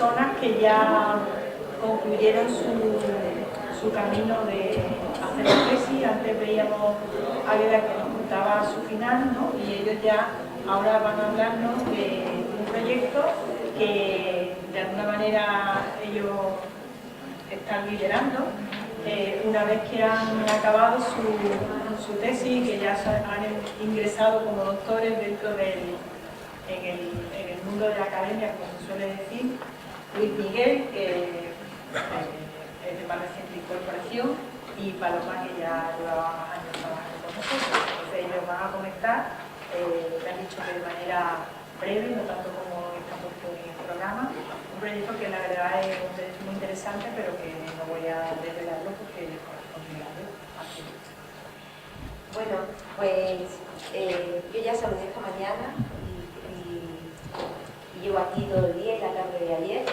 personas que ya concluyeron su camino de hacer la tesis. Antes veíamos a Vida que nos contaba su final, ¿no? Y ellos ya ahora van a hablarnos de un proyecto que de alguna manera ellos están liderando. Una vez que han acabado su tesis, que ya han ingresado como doctores dentro en el mundo de la academia, como se suele decir, Luis Miguel, que es de más reciente incorporación, y Paloma, que ya llevaba más años trabajando con nosotros. Entonces ellos van a comentar, me han dicho que de manera breve, no tanto como está puesto en el programa, un proyecto que la verdad es un proyecto muy interesante, pero que no voy a desvelarlo porque les corresponde aquí. Bueno, pues yo ya saludé esta mañana y llevo aquí todo el día y la tarde de ayer,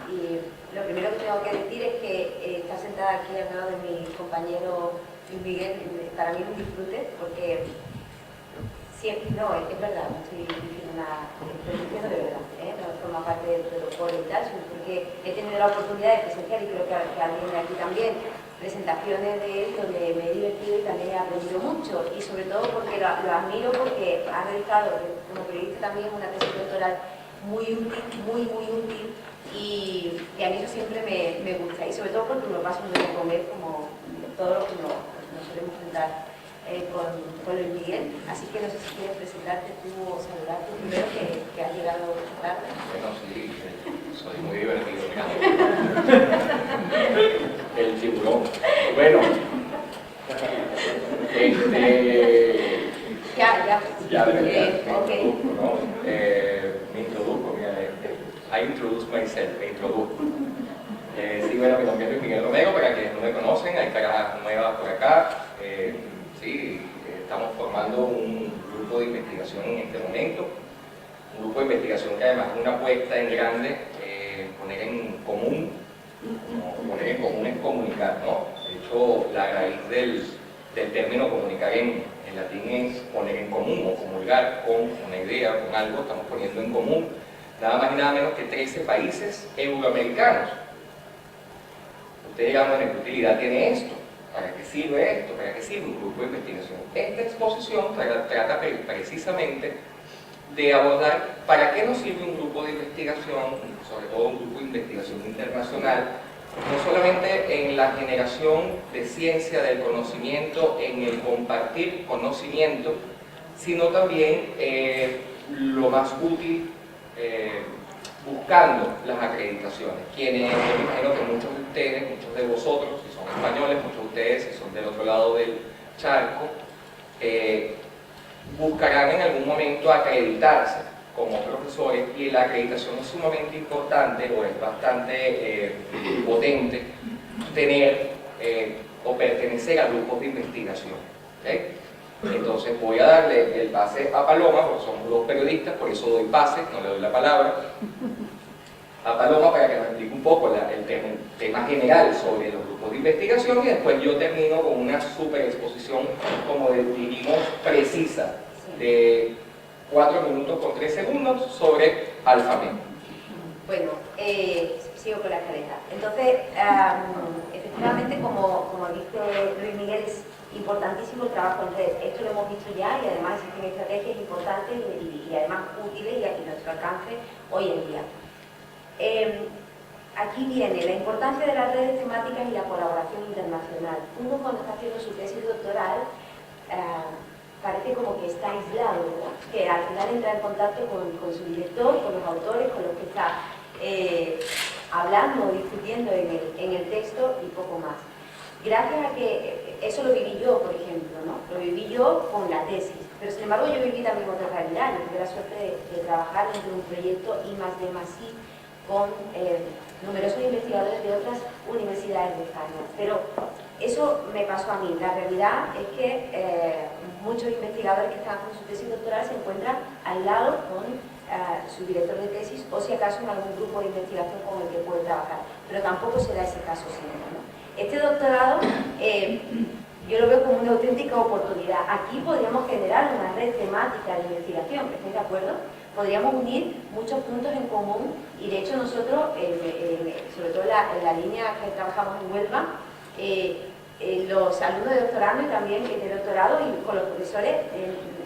y lo primero que tengo que decir es que estar sentada aquí al lado de mi compañero Luis Miguel para mí es un disfrute, porque siempre, no, es verdad, no estoy diciendo nada, estoy diciendo de verdad, no forma parte del protocolo y tal, sino porque he tenido la oportunidad de presenciar, y creo que alguien de aquí también, presentaciones de él donde me he divertido y también he aprendido mucho, y sobre todo porque lo admiro, porque ha realizado como periodista también una tesis doctoral muy útil, muy útil, y a mí eso siempre me gusta, y sobre todo porque me paso muy bien con él, como todo lo que nos solemos juntar con Luis Miguel. Así que no sé si quieres presentarte tú o saludarte primero, que has llegado tarde. Bueno, sí, soy muy divertido, el tiburón. Bueno, ya de verdad, okay. Me introduzco, mira, I introduce myself, me introduzco. Sí, bueno, mi nombre es Luis Miguel Romero, para quienes no me conocen, hay caras nuevas por acá. Sí, estamos formando un grupo de investigación en este momento, un grupo de investigación que además es una apuesta en grande, poner en común es comunicar, ¿no? De hecho, la raíz del término comunicar en latín es poner en común o comulgar con una idea, con algo, estamos poniendo en común nada más y nada menos que 13 países euroamericanos. Ustedes dirán, bueno, ¿qué utilidad tiene esto? ¿Para qué sirve esto? ¿Para qué sirve un grupo de investigación? Esta exposición trata precisamente de abordar para qué nos sirve un grupo de investigación, sobre todo un grupo de investigación internacional, no solamente en la generación de ciencia, del conocimiento, en el compartir conocimiento, sino también lo más útil, buscando las acreditaciones. Quienes, yo me imagino que muchos de ustedes, muchos de vosotros, si son españoles, muchos de ustedes, si son del otro lado del charco, buscarán en algún momento acreditarse como profesores, y la acreditación es sumamente importante, o es bastante potente tener o pertenecer a grupos de investigación. ¿Okay? Entonces voy a darle el pase a Paloma, porque somos dos periodistas, por eso doy pase, no le doy la palabra a Paloma para que nos explique un poco el tema general sobre los grupos de investigación, y después yo termino con una super exposición, como diríamos, precisa, de 4 minutos con 3 segundos sobre AlphaMed. Bueno, sigo con la escaleta. Entonces, efectivamente, como dice Luis Miguel, es importantísimo el trabajo en red. Esto lo hemos visto ya, y además existen estrategias importantes y además útiles y a nuestro alcance hoy en día. Aquí viene la importancia de las redes temáticas y la colaboración internacional. Uno, cuando está haciendo su tesis doctoral, parece como que está aislado, ¿verdad? Que al final entra en contacto con su director, con los autores, con los que está hablando o discutiendo en el texto, y poco más. Gracias a que eso lo viví yo, por ejemplo, ¿no? Lo viví yo con la tesis, pero sin embargo yo viví también otra realidad. Yo tuve la suerte de trabajar dentro de un proyecto I+D+I con numerosos investigadores de otras universidades de España, pero eso me pasó a mí. La realidad es que muchos investigadores que están con su tesis doctoral se encuentran al lado con su director de tesis, o si acaso en algún grupo de investigación con el que puede trabajar, pero tampoco se da ese caso siempre, ¿no? Este doctorado yo lo veo como una auténtica oportunidad. Aquí podríamos generar una red temática de investigación, ¿estáis de acuerdo? podríamos unir muchos puntos en común y de hecho nosotros, sobre todo en la línea que trabajamos en Huelva, los alumnos de doctorado y también de doctorado y con los profesores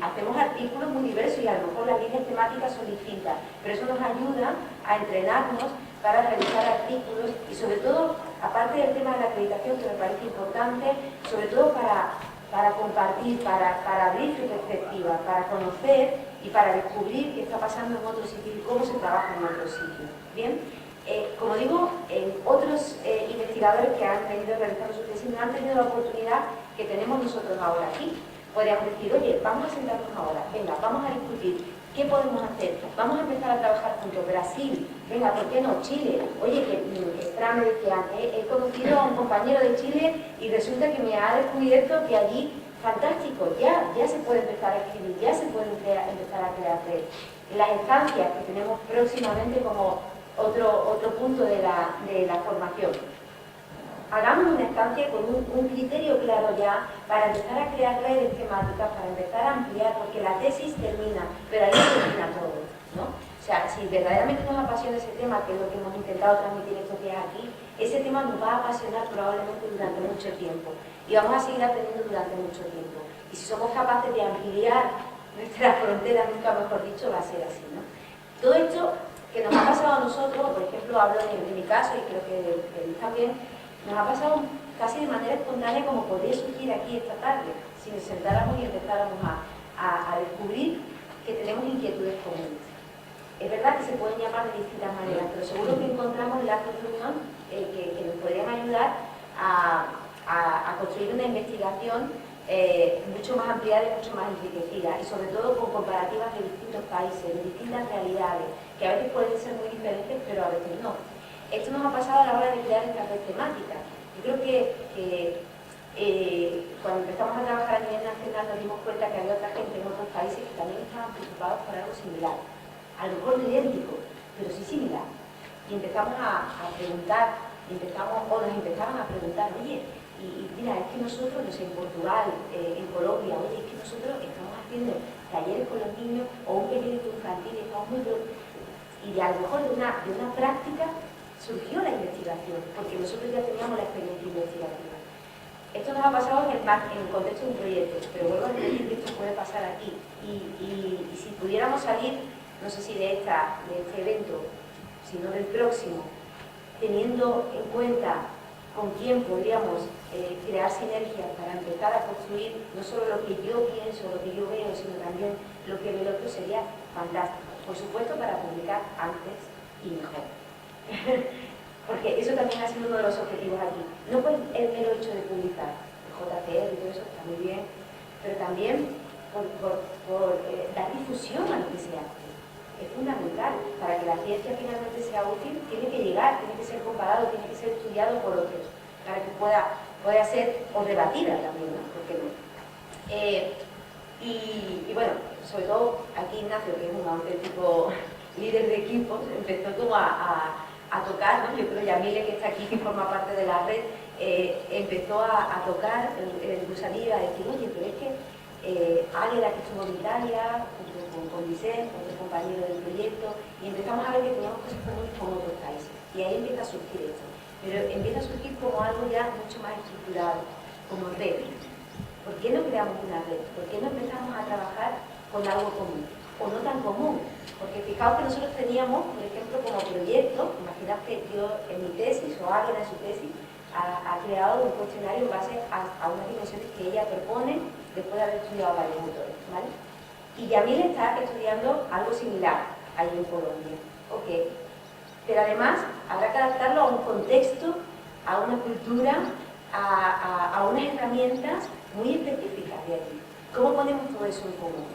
hacemos artículos muy diversos y a lo mejor las líneas temáticas son distintas, pero eso nos ayuda a entrenarnos para realizar artículos y sobre todo, aparte del tema de la acreditación que me parece importante, sobre todo para compartir, para abrir su perspectiva, para conocer y para descubrir qué está pasando en otro sitio y cómo se trabaja en otro sitio. Bien, como digo, otros investigadores que han venido realizando su tesis no han tenido la oportunidad que tenemos nosotros ahora aquí. Podríamos decir, oye, vamos a sentarnos ahora, venga, vamos a discutir, ¿qué podemos hacer? Vamos a empezar a trabajar juntos. Brasil, venga, ¿por qué no? Chile, oye, que extraño decía, he conocido a un compañero de Chile y resulta que me ha descubierto que allí, fantástico, ya se puede empezar a escribir, ya se puede empezar a crear red. Las estancias que tenemos próximamente como otro punto de la formación. Hagamos una estancia con un criterio claro ya para empezar a crear redes temáticas, para empezar a ampliar, porque la tesis termina, pero ahí no termina todo, ¿no? O sea, si verdaderamente nos apasiona ese tema, que es lo que hemos intentado transmitir estos días aquí, ese tema nos va a apasionar probablemente durante mucho tiempo y vamos a seguir aprendiendo durante mucho tiempo. Y si somos capaces de ampliar nuestras fronteras, nunca mejor dicho, va a ser así, ¿no? Todo esto que nos ha pasado a nosotros, por ejemplo, hablo de mi caso y creo que de también, nos ha pasado casi de manera espontánea como podría surgir aquí esta tarde, si nos sentáramos y empezáramos a descubrir que tenemos inquietudes comunes. Es verdad que se pueden llamar de distintas maneras, pero seguro que encontramos lazos de unión que nos podrían ayudar a construir una investigación mucho más ampliada y mucho más enriquecida, y sobre todo con comparativas de distintos países, de distintas realidades, que a veces pueden ser muy diferentes, pero a veces no. Esto nos ha pasado a la hora de crear estas redes temáticas. Yo creo que cuando empezamos a trabajar a nivel nacional nos dimos cuenta que había otra gente en otros países que también estaban preocupados por algo similar. A lo mejor no idéntico, pero sí similar. Y empezamos a preguntar, nos empezaron a preguntar, oye, y mira, es que nosotros, no sé, en Portugal, en Colombia, oye, es que nosotros estamos haciendo talleres con los niños o un periódico infantil, estamos muy... Y a lo mejor de una práctica surgió la investigación, porque nosotros ya teníamos la experiencia investigativa. Esto nos ha pasado en el contexto de un proyecto, pero vuelvo a decir que esto puede pasar aquí. Y si pudiéramos salir, no sé si de este evento, sino del próximo, teniendo en cuenta con quién podríamos crear sinergias para empezar a construir no solo lo que yo pienso, lo que yo veo, sino también lo que ve el otro, sería fantástico. Por supuesto, para publicar antes y mejor. Porque eso también ha sido uno de los objetivos aquí. No por el mero hecho de publicar, el JCR y todo eso está muy bien, pero también por dar difusión a lo que se hace. Es fundamental. Para que la ciencia finalmente sea útil, tiene que llegar, tiene que ser comparado, tiene que ser estudiado por otros, para que pueda ser o debatida también, ¿no? ¿Por qué no? Y bueno, sobre todo aquí Ignacio, que es un auténtico líder de equipos, empezó como a tocar, ¿no? Yo creo que Yamile, que está aquí, que forma parte de la red, empezó a tocar el gusanillo, a decir, oye, pero es que Águeda, que estuvo en Italia, junto con Vicente, otro compañero del proyecto, y empezamos a ver que teníamos cosas comunes con otros países. Y ahí empieza a surgir esto. Pero empieza a surgir como algo ya mucho más estructurado, como red. ¿Por qué no creamos una red? ¿Por qué no empezamos a trabajar con algo común? O no tan común. Porque fijaos que nosotros teníamos, por ejemplo, como proyecto, imaginad que yo en mi tesis, o alguien en su tesis, ha creado un cuestionario en base a unas dimensiones que ella propone después de haber estudiado varios autores, ¿vale? Y Yamil está estudiando algo similar ahí en Colombia. Ok. Pero además habrá que adaptarlo a un contexto, a una cultura, a unas herramientas muy específicas de allí. ¿Cómo ponemos todo eso en común?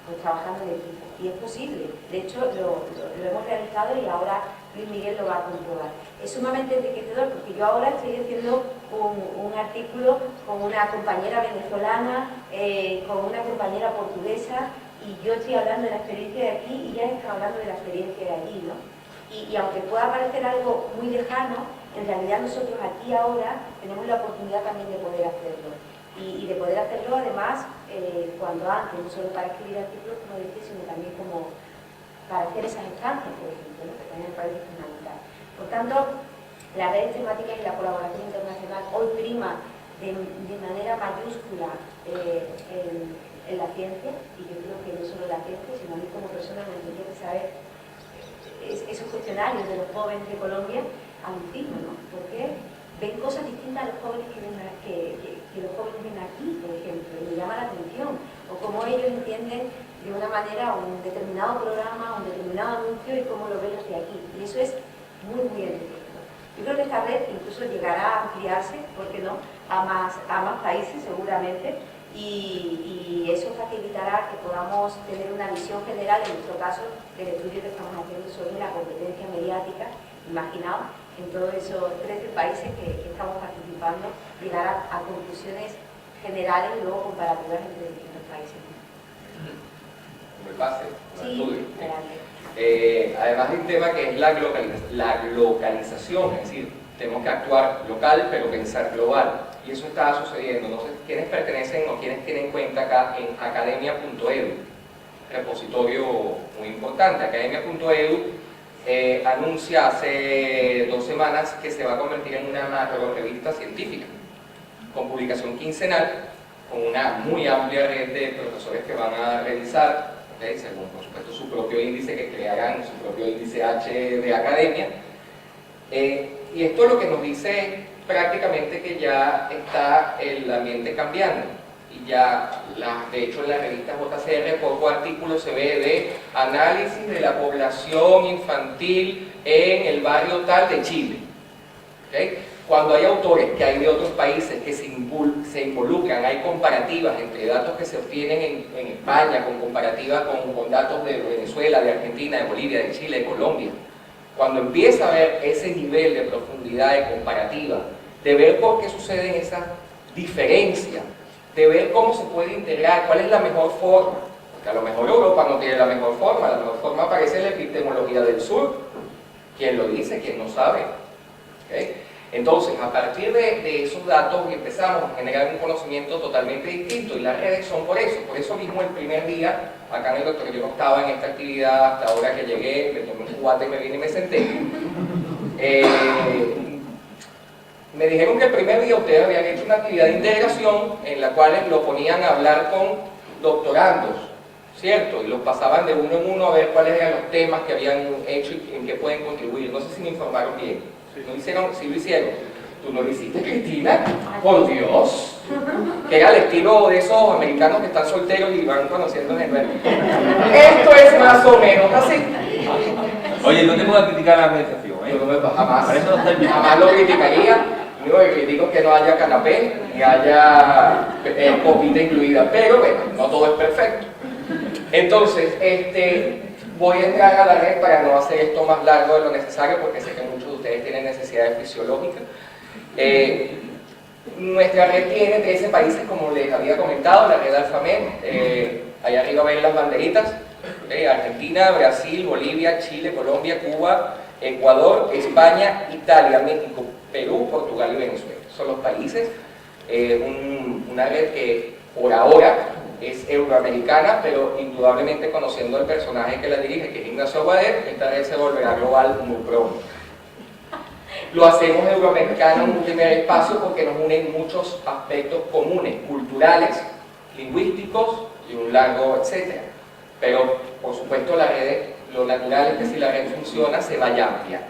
Pues trabajando en equipo. Y es posible. De hecho, lo hemos realizado y ahora Luis Miguel lo va a comprobar. Es sumamente enriquecedor porque yo ahora estoy haciendo un artículo con una compañera venezolana, con una compañera portuguesa, y yo estoy hablando de la experiencia de aquí y ella está hablando de la experiencia de allí, ¿no? Y aunque pueda parecer algo muy lejano, en realidad nosotros aquí ahora tenemos la oportunidad también de poder hacerlo. Y de poder hacerlo además cuando antes, no solo para escribir artículos, como decía, sino también como para hacer esas estancias, por ejemplo, ¿no? Que también me parece fundamental. Por tanto, las redes temáticas y la colaboración internacional hoy prima de manera mayúscula en la ciencia, y yo creo que no solo en la ciencia, sino a mí como persona me encantaría saber esos cuestionarios de los jóvenes de Colombia alucinan, ¿no? Porque ven cosas distintas a los jóvenes que los jóvenes ven aquí, por ejemplo, y me llama la atención, o cómo ellos entienden de una manera un determinado programa, un determinado anuncio y cómo lo ven los de aquí, y eso es muy enriquecedor. Yo creo que esta red incluso llegará a ampliarse, ¿por qué no?, a más países seguramente, y eso facilitará que podamos tener una visión general, en nuestro caso, del estudio que estamos haciendo sobre la competencia mediática, imaginaos, en todos esos 13 países que estamos participando, llegar a conclusiones generales y luego comparativas entre distintos países. Como el base, como el estudio. Además hay un tema que es la localización, es decir, tenemos que actuar local pero pensar global, y eso está sucediendo. No sé quiénes pertenecen o quiénes tienen cuenta acá en academia.edu, repositorio muy importante. Academia.edu anuncia hace 2 semanas que se va a convertir en una macro revista científica con publicación quincenal, con una muy amplia red de profesores que van a revisar, según por supuesto su propio índice, que crearán su propio índice H de academia. Y esto lo que nos dice es prácticamente que ya está el ambiente cambiando, y ya, de hecho, en la revista JCR poco artículo se ve de análisis de la población infantil en el barrio tal de Chile, ¿okay? Cuando hay autores que hay de otros países que se involucran, hay comparativas entre datos que se obtienen en España, con comparativas con datos de Venezuela, de Argentina, de Bolivia, de Chile, de Colombia. Cuando empieza a haber ese nivel de profundidad, de comparativa, de ver por qué suceden esas diferencias, de ver cómo se puede integrar, cuál es la mejor forma, porque a lo mejor Europa no tiene la mejor forma aparece en la epistemología del sur. ¿Quién lo dice? ¿Quién no sabe? ¿Okay? Entonces, a partir de esos datos empezamos a generar un conocimiento totalmente distinto, y las redes son por eso mismo el primer día, acá en el doctor, yo no estaba en esta actividad hasta ahora que llegué, me tomé un cubate y me vine y me senté. Me dijeron que el primer día ustedes habían hecho una actividad de integración en la cual lo ponían a hablar con doctorandos, ¿cierto? Y los pasaban de uno en uno a ver cuáles eran los temas que habían hecho y en qué pueden contribuir. No sé si me informaron bien. ¿No hicieron? Sí lo hicieron. ¿Tú no lo hiciste, Cristina? ¡Por Dios! Que era el estilo de esos americanos que están solteros y van conociendo de nuevo. Esto es más o menos así. Oye, no te puedo criticar la administración, ¿eh? Yo no jamás, Para eso no está el jamás lo criticaría. Lo único que critico es que no haya canapé, ni haya copita incluida. Pero bueno, no todo es perfecto. Entonces, voy a entrar a la red para no hacer esto más largo de lo necesario, porque sé que muchos de ustedes tienen necesidades fisiológicas. Nuestra red tiene 13 países, como les había comentado, la red Alfamed. Allá arriba ven las banderitas. Argentina, Brasil, Bolivia, Chile, Colombia, Cuba, Ecuador, España, Italia, México, Perú, Portugal y Venezuela. Son los países. Una red que por ahora es euroamericana, pero indudablemente, conociendo al personaje que la dirige, que es Ignacio Aguader, esta red se volverá global muy pronto. Lo hacemos euroamericano en un primer espacio porque nos unen muchos aspectos comunes, culturales, lingüísticos y un largo etcétera. Pero, por supuesto, la red, lo natural es que si la red funciona, se vaya a ampliar.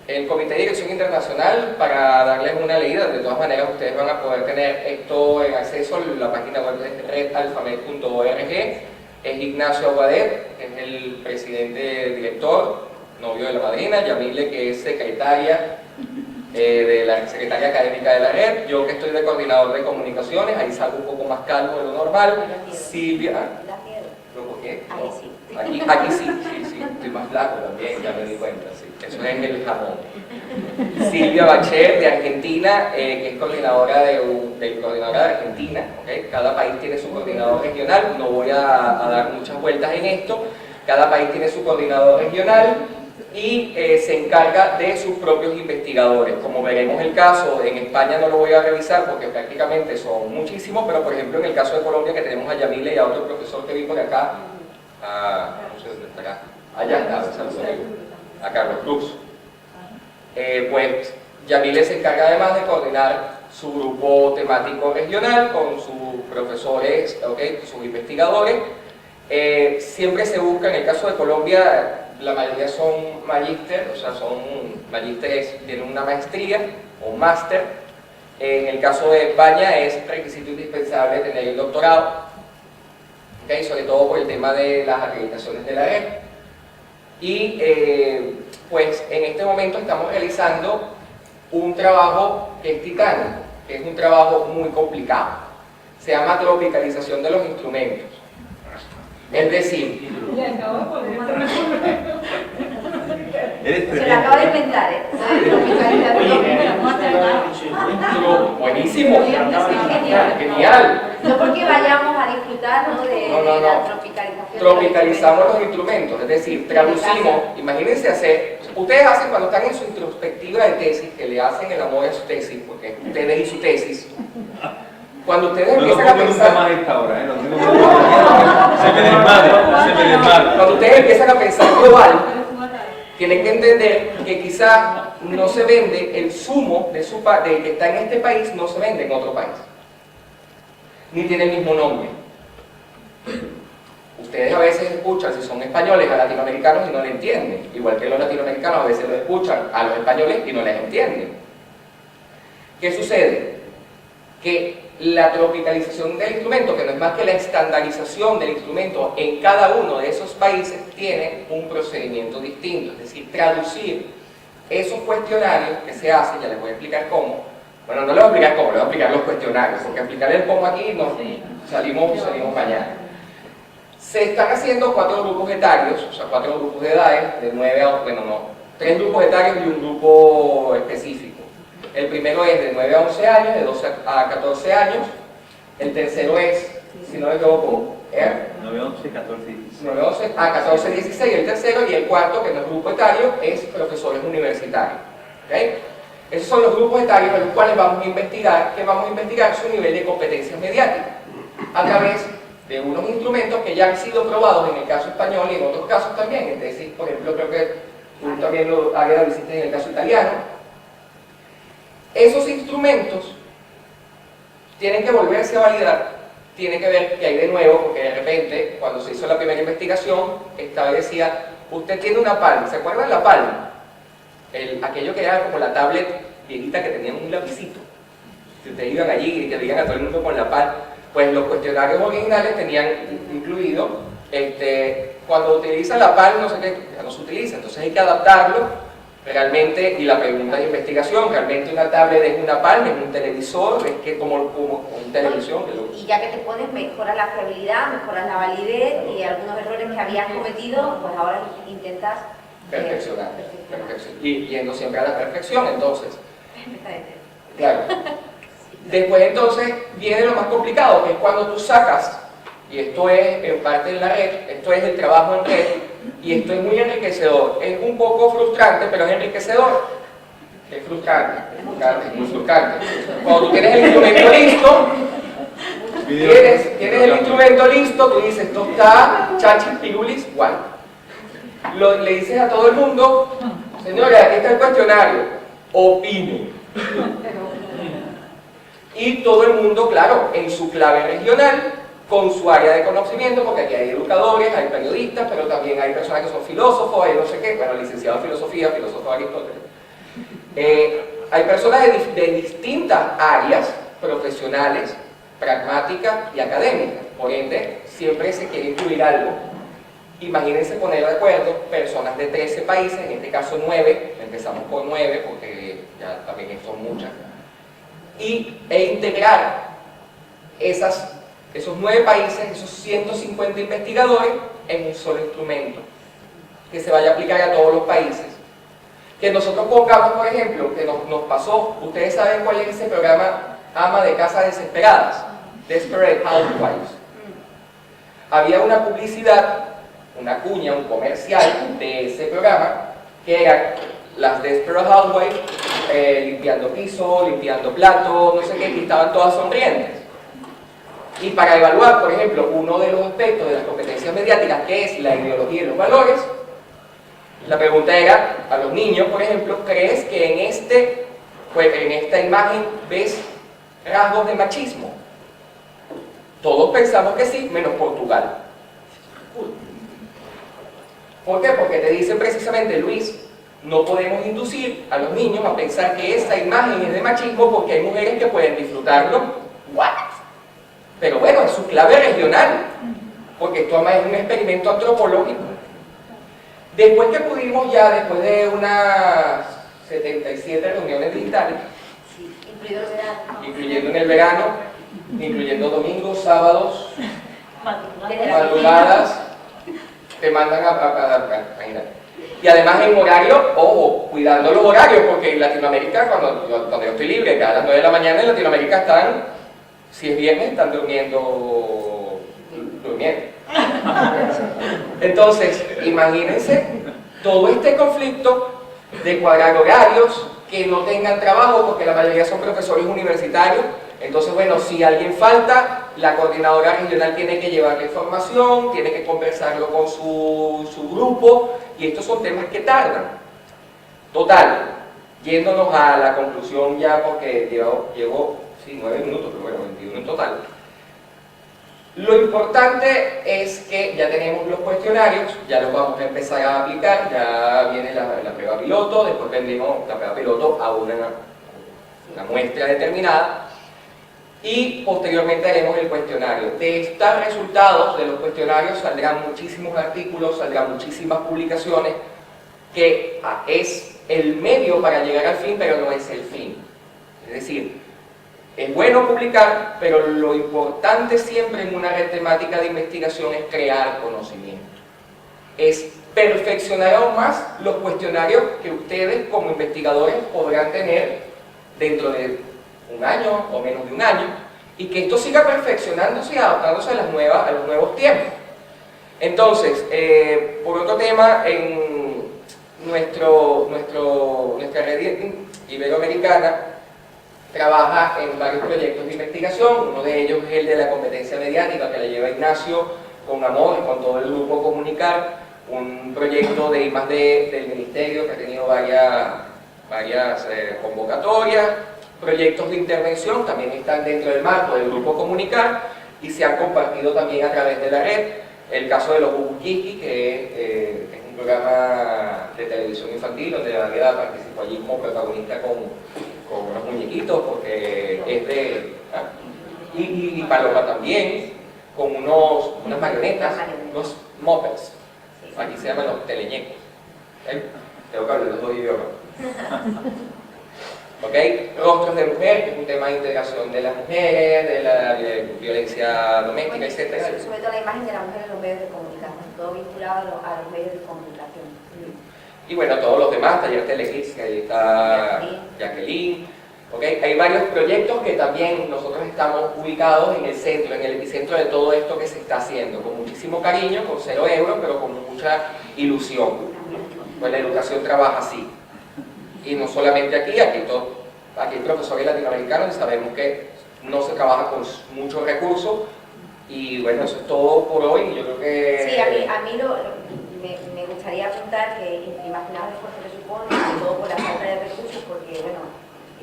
El Comité de Dirección Internacional, para darles una leída, de todas maneras ustedes van a poder tener esto en acceso, la página web es redalfamed.org. Es Ignacio Aguader, que es el presidente director, novio de la madrina, Yamile, que es secretaria de la secretaria académica de la red, yo que estoy de coordinador de comunicaciones, ahí salgo un poco más calmo de lo normal. Silvia, ¿por qué? Ahí sí. Aquí sí, estoy más flaco también, ya me di cuenta, sí. Eso es en el jamón. Silvia Bacher, de Argentina, que es coordinadora de Argentina, ¿okay? Cada país tiene su coordinador regional, no voy a dar muchas vueltas en esto, cada país tiene su coordinador regional. y se encarga de sus propios investigadores. Como veremos el caso, en España no lo voy a revisar porque prácticamente son muchísimos, pero por ejemplo en el caso de Colombia, que tenemos a Yamile y a otro profesor que vi por acá, no sé dónde estará, allá está, a Carlos Cruz. Pues Yamile se encarga además de coordinar su grupo temático regional con sus profesores, sus investigadores. Siempre se busca, en el caso de Colombia, la mayoría son magíster, o sea, son magísteres, tienen una maestría o un máster. En el caso de España es requisito indispensable tener el doctorado, sobre todo por el tema de las acreditaciones de la red. Y pues en este momento estamos realizando un trabajo que es titánico, que es un trabajo muy complicado. Se llama tropicalización de los instrumentos. Es decir, se lo acabo de inventar, buenísimo, genial. No porque vayamos a disfrutar, ¿no? de la tropicalización. Tropicalizamos los instrumentos, es decir, traducimos, imagínense hacer, ustedes hacen cuando están en su introspectiva de tesis, que le hacen el amor a su tesis, porque ustedes y su tesis, cuando ustedes empiezan a pensar... más esta hora, ¿eh? Se me desmadra. Cuando ustedes empiezan a pensar global, tienen que entender que quizá no se vende el zumo de que está en este país, no se vende en otro país. Ni tiene el mismo nombre. Ustedes a veces escuchan, si son españoles, a latinoamericanos y no le entienden. Igual que los latinoamericanos a veces lo escuchan a los españoles y no les entienden. ¿Qué sucede? Que la tropicalización del instrumento, que no es más que la estandarización del instrumento en cada uno de esos países, tiene un procedimiento distinto. Es decir, traducir esos cuestionarios que se hacen, ya les voy a explicar cómo. Bueno, no les voy a explicar cómo, les voy a explicar los cuestionarios, porque explicar el cómo aquí no, salimos mañana. Se están haciendo 4 grupos etarios, o sea, 4 grupos de edades, de 9 a... bueno, no, 3 grupos etarios y un grupo específico. El primero es de 9 a 11 años, de 12 a 14 años. El tercero es, si no me equivoco, 9, 11, 14, 16. 9, 11, 14, 16. El tercero y el cuarto, que no es grupo etario, es profesores universitarios. ¿Okay? Esos son los grupos etarios en los cuales vamos a investigar, su nivel de competencias mediáticas a través de unos instrumentos que ya han sido probados en el caso español y en otros casos también. Es decir, por ejemplo, creo que tú también lo hiciste en el caso italiano. Esos instrumentos tienen que volverse a validar, tienen que ver qué hay de nuevo, porque de repente, cuando se hizo la primera investigación, esta vez decía, usted tiene una Palm, ¿se acuerdan la Palm? Aquello que era como la tablet viejita que tenía un lapicito. Si ustedes iban allí y que digan a todo el mundo con la Palm, pues los cuestionarios originales tenían incluido, cuando utilizan la Palm, no sé qué, ya no se utiliza, entonces hay que adaptarlo. Realmente, y la pregunta de investigación, realmente una tablet es una Palm, es un televisor, es que como una televisión. Y ya que te pones, mejoras la fiabilidad, mejoras la validez y algunos errores que habías cometido, pues ahora intentas perfeccionar. Y yendo siempre a la perfección, entonces. Claro. Después entonces viene lo más complicado, que es cuando tú sacas, y esto es en parte de la red, esto es el trabajo en red, y esto es muy enriquecedor. Es un poco frustrante, pero es enriquecedor. Es frustrante, es muy frustrante. Cuando tú tienes el instrumento listo, tienes el instrumento listo, tú dices, esto está chachis, pirulis, guay. Le dices a todo el mundo, señores, aquí está el cuestionario, opine. Y todo el mundo, claro, en su clave regional, con su área de conocimiento, porque aquí hay educadores, hay periodistas, pero también hay personas que son filósofos, hay no sé qué, bueno, licenciado en filosofía, filósofo de Aristóteles. Hay personas de distintas áreas profesionales, pragmáticas y académicas, por ende, siempre se quiere incluir algo. Imagínense poner de acuerdo personas de 13 países, en este caso 9, empezamos por 9 porque ya también son muchas, e integrar esos 9 países, esos 150 investigadores en un solo instrumento que se vaya a aplicar a todos los países. Que nosotros pongamos, por ejemplo, que nos pasó, ustedes saben cuál es ese programa Ama de Casas Desesperadas, Desperate Housewives. Había una publicidad, una cuña, un comercial de ese programa que eran las Desperate Housewives, limpiando piso, limpiando plato, no sé qué, y estaban todas sonrientes. Y para evaluar, por ejemplo, uno de los aspectos de las competencias mediáticas, que es la ideología y los valores, la pregunta era a los niños, por ejemplo, ¿crees que en esta imagen ves rasgos de machismo? Todos pensamos que sí, menos Portugal. ¿Por qué? Porque te dicen precisamente, Luis, no podemos inducir a los niños a pensar que esta imagen es de machismo porque hay mujeres que pueden disfrutarlo. ¿What? Pero bueno, es su clave regional, porque esto además es un experimento antropológico. Después que pudimos ya, después de unas 77 reuniones digitales, Sí, incluido el verano. incluyendo en el verano, incluyendo domingos, sábados, Desde la madrugadas, te mandan imagínate. Y además en horario, ojo, cuidando los horarios, porque en Latinoamérica, cuando yo estoy libre, que a las 9 de la mañana en Latinoamérica están, si es viernes, están durmiendo. Entonces, imagínense todo este conflicto de cuadrar horarios, que no tengan trabajo, porque la mayoría son profesores universitarios. Entonces, bueno, si alguien falta, la coordinadora regional tiene que llevar la información, tiene que conversarlo con su grupo, y estos son temas que tardan. Total, yéndonos a la conclusión ya, porque llevo sí, 9 minutos, pero bueno, 21 en total. Lo importante es que ya tenemos los cuestionarios, ya los vamos a empezar a aplicar, ya viene la prueba piloto, después vendremos la prueba piloto a una muestra determinada, y posteriormente haremos el cuestionario. De estos resultados de los cuestionarios saldrán muchísimos artículos, saldrán muchísimas publicaciones, que es el medio para llegar al fin, pero no es el fin. Es decir, es bueno publicar, pero lo importante siempre en una red temática de investigación es crear conocimiento. Es perfeccionar aún más los cuestionarios que ustedes como investigadores podrán tener dentro de un año o menos de un año, y que esto siga perfeccionándose y adaptándose a los nuevos tiempos. Entonces, por otro tema, en nuestra red iberoamericana trabaja en varios proyectos de investigación. Uno de ellos es el de la competencia mediática, que la lleva Ignacio con amor y con todo el grupo Comunicar, un proyecto de I+D del Ministerio que ha tenido varias convocatorias. Proyectos de intervención también están dentro del marco del grupo Comunicar y se han compartido también a través de la red. El caso de los Bubukiki, que es un programa de televisión infantil donde la vida participó allí como protagonista con unos muñequitos, porque es de... Y Paloma también, con unas marionetas, unos mopeds. Aquí se llaman los teleñecos. Tengo que hablar los dos idiomas. ¿Ok? Rostros de mujer, que es un tema de integración de las mujeres, de la violencia doméstica, etc. Sobre todo la imagen de la mujer en los medios de comunicación, todo vinculado a los medios de comunicación. Y bueno, todos los demás, Taller Telekids, que ahí está Jacqueline. ¿Okay? Hay varios proyectos que también nosotros estamos ubicados en el centro, en el epicentro de todo esto que se está haciendo, con muchísimo cariño, con 0 euros, pero con mucha ilusión. Pues la educación trabaja así. Y no solamente aquí hay profesores latinoamericanos y sabemos que no se trabaja con muchos recursos. Y bueno, eso es todo por hoy. Yo creo que... Sí, a mí me gustaría apuntar que imaginar el esfuerzo que supone, sobre todo por la falta de recursos, porque bueno,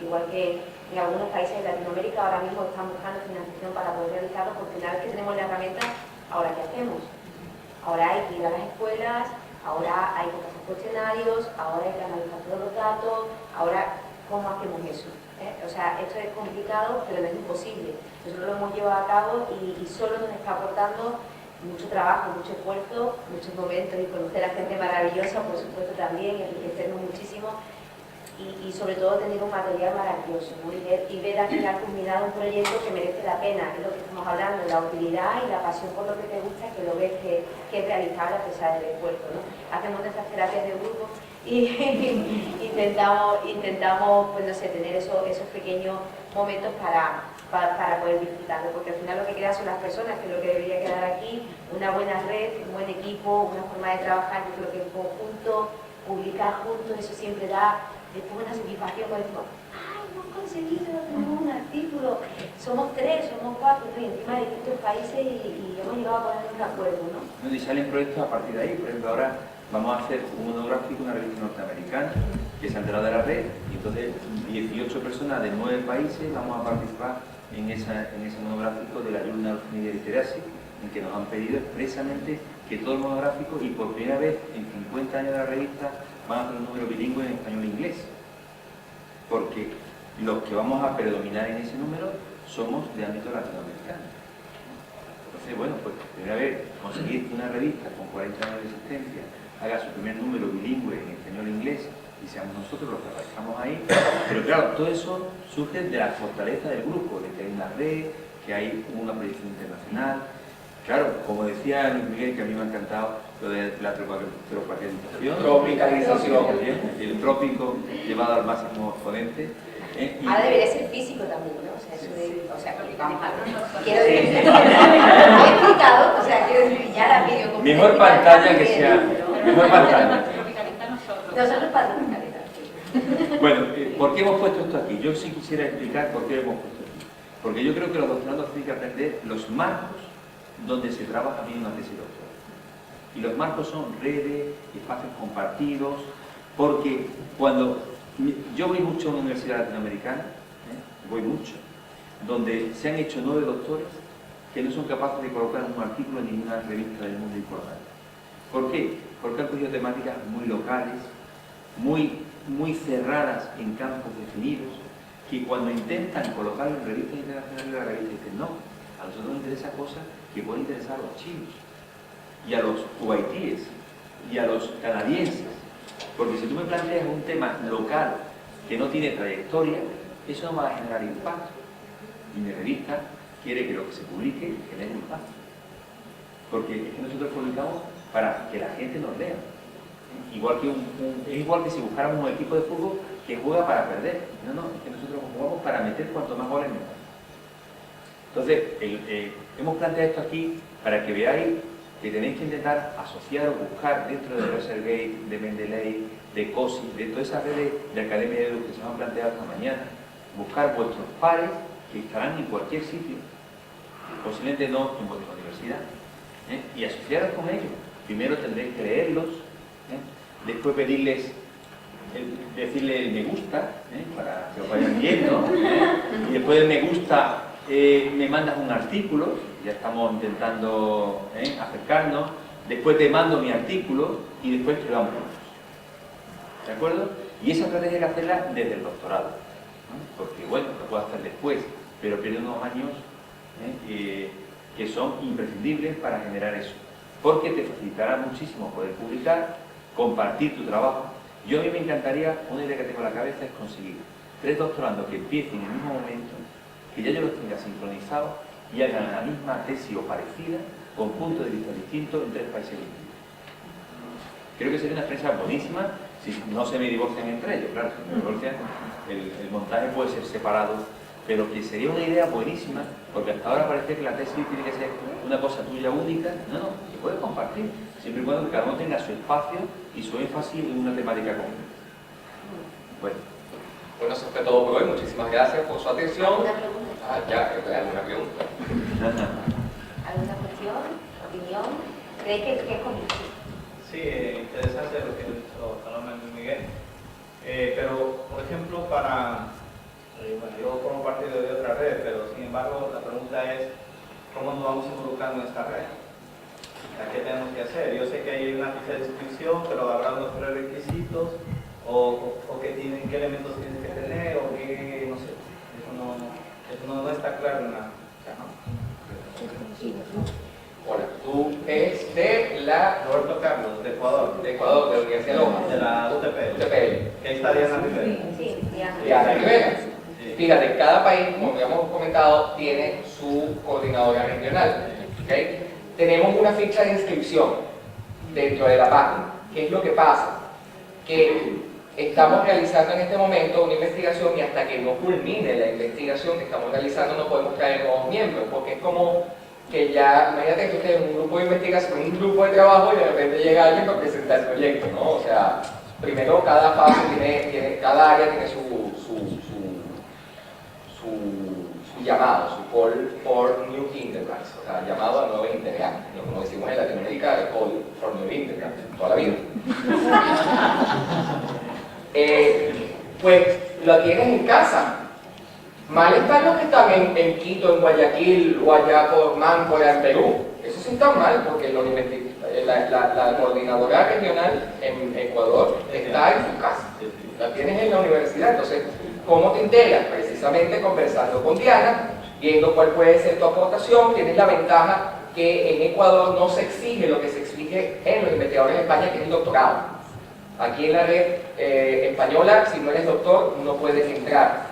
igual que en algunos países de Latinoamérica ahora mismo están buscando financiación para poder realizarlo, porque una vez que tenemos la herramienta, ¿ahora qué hacemos? Ahora hay que ir a las escuelas, ahora hay que hacer cuestionarios, ahora hay que analizar todos los datos, ahora ¿cómo hacemos eso? O sea, esto es complicado, pero no es imposible. Nosotros lo hemos llevado a cabo y solo nos está aportando mucho trabajo, mucho esfuerzo, muchos momentos, y conocer a gente maravillosa, por supuesto, también, enriquecernos muchísimo y sobre todo tener un material maravilloso, ¿no? y ver al final culminado un proyecto que merece la pena, que es lo que estamos hablando, la utilidad y la pasión por lo que te gusta, que lo ves que es realizable a pesar del esfuerzo, ¿no? Hacemos nuestras terapias de grupo y intentamos pues, no sé, tener esos pequeños momentos para poder disfrutarlo, porque al final lo que queda son las personas, que es lo que debería quedar aquí, una buena red, un buen equipo, una forma de trabajar, yo creo que en conjunto, publicar juntos, eso siempre da después una satisfacción cuando decimos, ¡ay, hemos conseguido, tenemos un artículo! Somos 3, somos 4, ¿no? Y encima de distintos países y hemos llegado a ponernos de acuerdo, ¿no? Y salen proyectos a partir de ahí. Por ejemplo, ahora vamos a hacer un monográfico, una revista norteamericana que se ha enterado de la red, y entonces 18 personas de 9 países vamos a participar en ese monográfico de la Journal of Media Literacy, en que nos han pedido expresamente que todo el monográfico, y por primera vez en 50 años de la revista, van a hacer un número bilingüe en español e inglés, porque los que vamos a predominar en ese número somos de ámbito latinoamericano. Entonces, bueno, pues primera vez conseguir que una revista con 40 años de existencia haga su primer número bilingüe en español e inglés, y seamos nosotros los que aparezcamos ahí. Pero claro, todo eso surge de la fortaleza del grupo, de que hay una red, que hay una proyección internacional. Claro, como decía Luis Miguel, que a mí me ha encantado lo de la Tropicalización. el trópico llevado al máximo exponente. Ahora debería ser físico también, ¿no? O sea, eso de, o sea, quiero decir, he explicado, o sea, quiero decir, ya la vídeo como Mejor pantalla que sea, mejor pantalla. Nosotros para tropicalizar. Bueno, ¿por qué hemos puesto esto aquí? Yo sí quisiera explicar por qué lo hemos puesto aquí. Porque yo creo que los doctorandos tienen que aprender los marcos donde se trabaja bien una tesis doctoral. Y los marcos son redes, espacios compartidos, porque cuando yo voy mucho a una universidad latinoamericana, voy mucho, donde se han hecho 9 doctores que no son capaces de colocar un artículo en ninguna revista del mundo importante. ¿Por qué? Porque han cogido temáticas muy locales, muy cerradas en campos definidos, que cuando intentan colocarlo en revistas internacionales, la revista dice no, a nosotros nos interesa cosas que pueden interesar a los chinos, y a los kuwaitíes, y a los canadienses. Porque si tú me planteas un tema local que no tiene trayectoria, eso no va a generar impacto. Y mi revista quiere que lo que se publique genere impacto. Porque es que nosotros publicamos para que la gente nos lea. Igual que es igual que si buscáramos un equipo de fútbol que juega para perder. No, es que nosotros jugamos para meter cuanto más goles mejor. Entonces, hemos planteado esto aquí para que veáis que tenéis que intentar asociar o buscar dentro de Researchgate, de Mendeley, de COSI, de todas esas redes de Academia de Edu que se han planteado esta mañana, buscar vuestros pares que estarán en cualquier sitio, posiblemente no en vuestra universidad, y asociaros con ellos. Primero tendréis que leerlos, después pedirles, decirle el me gusta, para que os vayan viendo, y después del me gusta me mandas un artículo, ya estamos intentando acercarnos, después te mando mi artículo y después escribamos juntos. ¿De acuerdo? Y esa estrategia hay que hacerla desde el doctorado, ¿no? Porque bueno, lo puedo hacer después, pero pierde unos años que son imprescindibles para generar eso. Porque te facilitará muchísimo poder publicar, compartir tu trabajo. Yo a mí me encantaría, una idea que tengo en la cabeza es conseguir 3 doctorandos que empiecen en el mismo momento, que ya yo los tenga sincronizados y hagan la misma tesis o parecida, con puntos de vista distintos en 3 países distintos. Creo que sería una experiencia buenísima si no se me divorcian entre ellos, claro, si me divorcian, el montaje puede ser separado, pero que sería una idea buenísima, porque hasta ahora parece que la tesis tiene que ser una cosa tuya única. No, se puede compartir, siempre y cuando cada uno tenga su espacio y su énfasis en una temática común. Bueno, eso fue todo por hoy. Muchísimas gracias por su atención. ¿Alguna pregunta? Ya, ¿alguna pregunta? ¿Alguna cuestión? ¿Opinión? ¿Crees que es convicción? Sí, interesante lo que ha dicho Salomé y Miguel. Pero, por ejemplo, bueno, yo formo parte de otra red, pero sin embargo la pregunta es ¿cómo nos vamos involucrando en esta red? ¿Qué tenemos que hacer? Yo sé que hay una ficha de inscripción, pero habrá unos prerequisitos o qué elementos tienes que tener o qué, no sé, eso no está claro en la... Hola, tú eres de la... Roberto Carlos, de Ecuador. De Ecuador, de la Universidad de Loja. De la UTP. UTP. ¿Qué está Diana Rivera? Sí, Diana Rivera. Sí. Fíjate, cada país, como habíamos comentado, tiene su coordinadora regional. ¿Okay? Tenemos una ficha de inscripción dentro de la página. ¿Qué es lo que pasa? Que estamos realizando en este momento una investigación y hasta que no culmine la investigación que estamos realizando no podemos traer nuevos miembros, porque es como que ya, imagínate que usted es un grupo de investigación, un grupo de trabajo y de repente llega alguien para presentar el proyecto, ¿no? O sea, primero cada fase cada área tiene su llamado, su call for new integrants, o sea, llamado a nuevos integrantes, lo como decimos en Latinoamérica, el call for new integrants, toda la vida. Pues lo tienes en casa. Mal están los que están en Quito, en Guayaquil o allá por Máncora, en Perú. Eso sí está mal, porque la coordinadora regional en Ecuador está en su casa, la tienes en la universidad. Entonces, ¿cómo te integras? Precisamente conversando con Diana, viendo cuál puede ser tu aportación. Tienes la ventaja que en Ecuador no se exige lo que se exige en los investigadores en España, que es el doctorado. Aquí en la red española, si no eres doctor, no puedes entrar.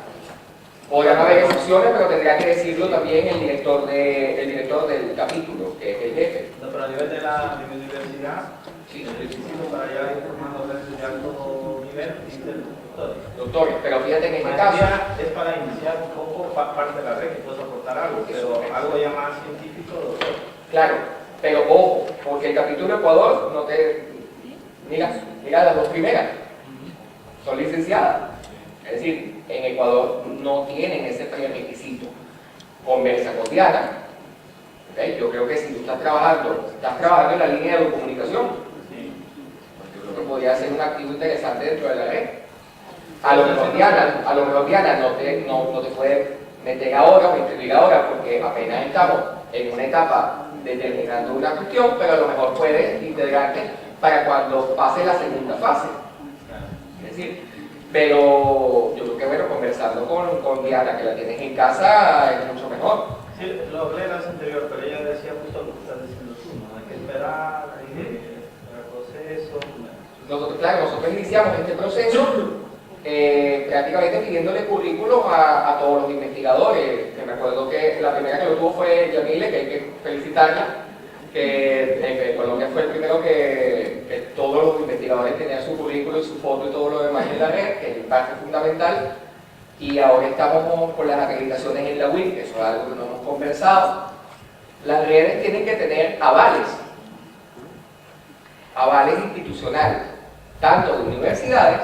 Podrán haber excepciones, pero tendrá que decirlo también el director del capítulo, que es el jefe. No, pero a nivel de la universidad, Sí, el requisito para ya ir formando gente de alto nivel es ser doctor. doctores, pero fíjate en este caso. Es para iniciar un poco parte de la red, que puedes aportar algo, pero algo ya más científico, doctor. Claro, pero ojo, porque el capítulo Ecuador no te... Mira las dos primeras, son licenciadas. Es decir, en Ecuador no tienen ese prerequisito. Conversa con Diana. ¿Okay? Yo creo que si tú estás trabajando en la línea de comunicación, yo creo que podría ser un activo interesante dentro de la red. A lo mejor Diana no te puede meter ahora o inscribir ahora, porque apenas estamos en una etapa determinando una cuestión, pero a lo mejor puedes integrarte para cuando pase la segunda fase. Es decir, pero yo creo que bueno, conversando con Diana, que la tienes en casa, es mucho mejor. Sí, lo hablé la vez anterior, pero ella decía justo lo que estás diciendo tú, ¿no? Hay que esperar, hay que esperar el proceso. Nosotros iniciamos este proceso prácticamente pidiéndole currículos a todos los investigadores. Que me acuerdo que la primera que lo tuvo fue Yamile, que hay que felicitarla, que en Colombia fue el primero que todos los investigadores tenían su currículo y su foto y todo lo demás en la red, que es parte fundamental. Y ahora estamos con las acreditaciones en la WIC, que eso es algo que no hemos conversado. Las redes tienen que tener avales institucionales, tanto de universidades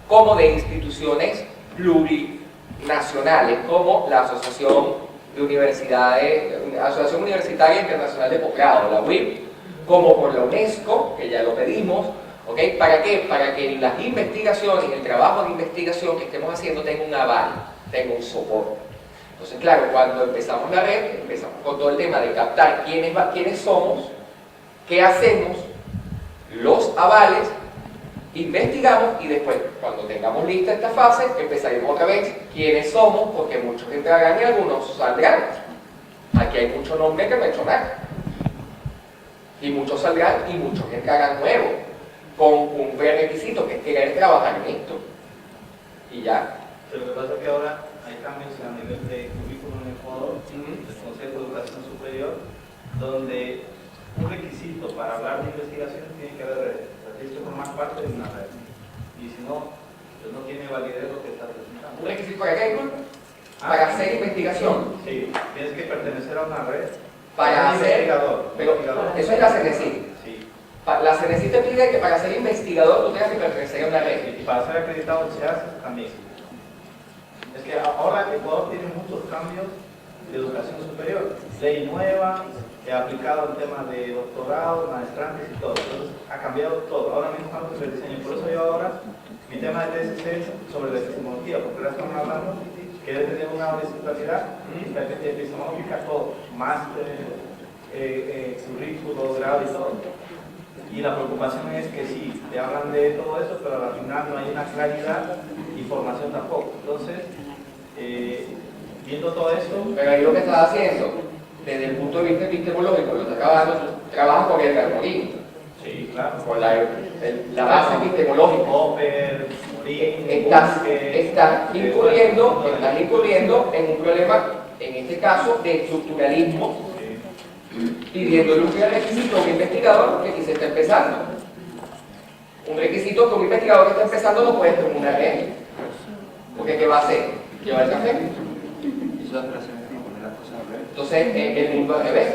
como de instituciones plurinacionales, como la Asociación Universitaria Internacional de Posgrado, la UIP, como por la UNESCO, que ya lo pedimos. ¿Okay? ¿Para qué? Para que las investigaciones, el trabajo de investigación que estemos haciendo tenga un aval, tenga un soporte. Entonces, claro, cuando empezamos la red, empezamos con todo el tema de captar quiénes somos, qué hacemos, los avales, investigamos y después, cuando tengamos lista esta fase, empezaremos otra vez quiénes somos, porque muchos entrarán y algunos saldrán. Aquí hay muchos nombres que no he hecho nada. Y muchos saldrán y muchos entrarán nuevos, con un prerequisito que es querer trabajar en esto. Y ya. Pero lo que pasa es que ahora hay cambios a nivel de currículum en Ecuador, del Consejo de Educación Superior, donde un requisito para hablar de investigación tiene que haber redes. O sea, tienes que formar parte de una red. Y si no, pues no tiene validez lo que estás presentando. ¿Un requisito para qué? Para hacer investigación. Sí, tienes que pertenecer a una red. Para hacer investigador. Pero eso es la CNCIT. Sí. La CNCIT te pide que para ser investigador tú tengas que pertenecer a una red. Y para ser acreditado en SEAS también. Es que ahora Ecuador tiene muchos cambios de educación superior. Ley nueva, aplicado en temas de doctorado, maestrantes y todo. Entonces ha cambiado todo. Ahora mismo estamos en el diseño. Por eso yo ahora, mi tema de tesis es sobre la epistemología, porque ahora estamos hablando que debe tener una horizontalidad epistemológica, todo, máster, currículo, grado y todo. Y la preocupación es que sí, te hablan de todo eso, pero al final no hay una claridad y formación tampoco. Entonces, viendo todo eso... Pero ahí lo que estás haciendo, desde el punto de vista epistemológico, lo estás trabajando, trabajas con el algoritmo. Sí, claro. Con la base epistemológica. Popper, Morín, estás incurriendo en un problema, en este caso, de estructuralismo, pidiéndole un requisito a un investigador que aquí se está empezando. Un requisito que un investigador que está empezando no puede tener una red. Porque ¿qué va a hacer? ¿Llevar el café? Eso hace la selección, poner las cosas al revés. Entonces, el mundo al revés.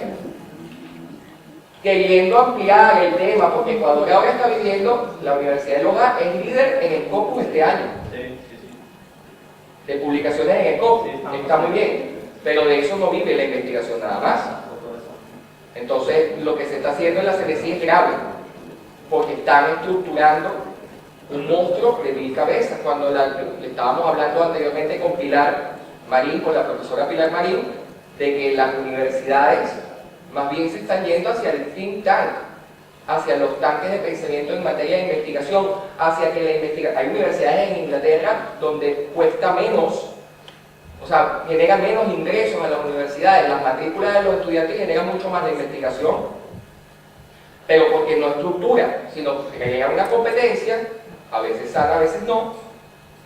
queriendo ampliar el tema, porque Ecuador ahora está viviendo, la Universidad de Loja es líder en el Scopus este año, de publicaciones en el Scopus, está muy bien, pero de eso no vive la investigación nada más. Entonces, lo que se está haciendo en la CNCI es grave, porque están estructurando un monstruo de 1000 cabezas. Cuando le estábamos hablando anteriormente con Pilar Marín, con la profesora Pilar Marín, de que las universidades más bien se están yendo hacia el think tank, hacia los tanques de pensamiento en materia de investigación, hacia que la investigación... Hay universidades en Inglaterra donde cuesta menos, o sea, genera menos ingresos a las universidades, las matrículas de los estudiantes generan mucho más de investigación, pero porque no estructura, sino que genera una competencia, a veces sana, a veces no,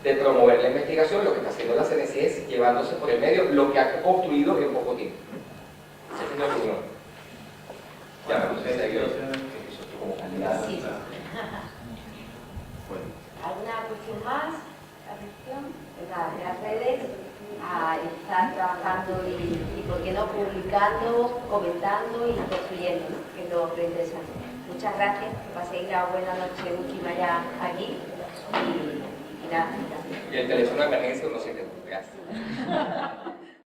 de promover la investigación. Lo que está haciendo la CNCI es llevándose por el medio lo que ha construido en poco tiempo. Esa es mi opinión. Ya me puse serio, como candidata. Sí. Bueno. ¿Alguna cuestión más? ¿Atención? En las redes, a estar trabajando y por qué no, publicando, comentando y construyendo, ¿no? Que es lo interesante. Muchas gracias, que paséis la buena noche última ya aquí y nada. Y el teléfono de emergencia 172. Gracias.